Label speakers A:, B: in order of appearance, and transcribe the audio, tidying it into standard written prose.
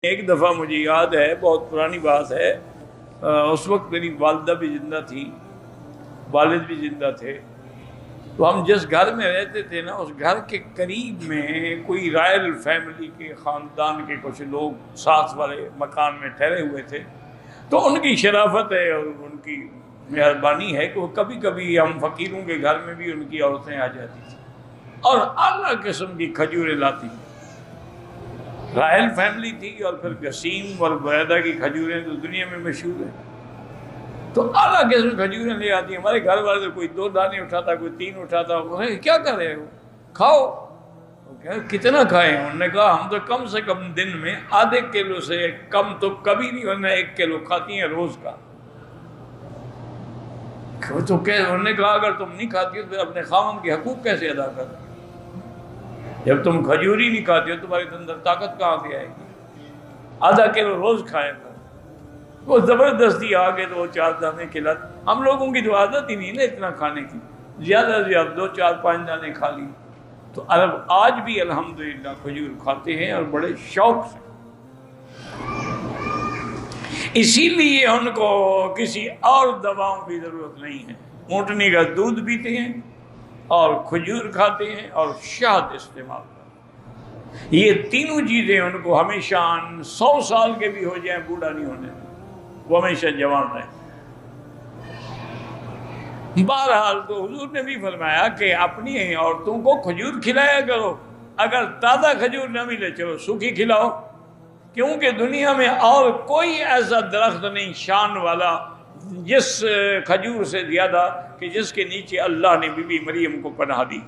A: ایک دفعہ مجھے یاد ہے، بہت پرانی بات ہے، اس وقت میری والدہ بھی زندہ تھی، والد بھی زندہ تھے۔ تو ہم جس گھر میں رہتے تھے نا، اس گھر کے قریب میں کوئی رائل فیملی کے خاندان کے کچھ لوگ ساتھ والے مکان میں ٹھہرے ہوئے تھے۔ تو ان کی شرافت ہے اور ان کی مہربانی ہے کہ وہ کبھی کبھی ہم فقیروں کے گھر میں بھی ان کی عورتیں آ جاتی تھیں اور اعلیٰ قسم کی کھجوریں لاتی تھیں۔ رائل فیملی تھی اور پھر گسیم اور بریدہ کی کھجوریں تو دنیا میں مشہور ہیں، تو اعلیٰ قسم کھجوریں لے آتی ہیں۔ ہمارے گھر والے کوئی 2 دانے اٹھاتا، کوئی 3 اٹھاتا، کیا کر رہے ہو، کھاؤ۔ کتنا کھائیں؟ انہوں نے کہا ہم تو کم سے کم دن میں آدھے کلو سے کم تو کبھی نہیں، ورنہ 1 کلو کھاتی ہیں روز کا۔ تو انہوں نے کہا اگر تم نہیں کھاتی ہو تو اپنے خاوند کے حقوق کیسے ادا کرتی؟ جب تم کھجوری نہیں کھاتی ہو تمہارے اندر طاقت کہاں سے آئے گی؟ آدھا کلو روز کھایا کر۔ وہ زبردستی آ کے تو 4 دانے کھلاتے۔ ہم لوگوں کی تو عادت ہی نہیں نا اتنا کھانے کی، زیادہ سے زیادہ 2 4 5 دانے کھا لی۔ تو عرب آج بھی الحمدللہ کھجور کھاتے ہیں اور بڑے شوق سے۔ اسی لیے ان کو کسی اور دواؤں کی ضرورت نہیں ہے۔ اونٹنی کا دودھ پیتے ہیں اور کھجور کھاتے ہیں اور شہد استعمال کرتے ہیں۔ یہ تینوں چیزیں ان کو ہمیشہ 100 سال کے بھی ہو جائیں بوڑھا نہیں ہونے دیں، وہ ہمیشہ جوان رہیں۔ بہرحال تو حضور نے بھی فرمایا کہ اپنی عورتوں کو کھجور کھلایا کرو، اگر تازہ کھجور نہ ملے چلو سوکھی کھلاؤ، کیونکہ دنیا میں اور کوئی ایسا درخت نہیں شان والا جس کھجور سے زیادہ کہ جس کے نیچے اللہ نے بی بی مریم کو پناہ دی۔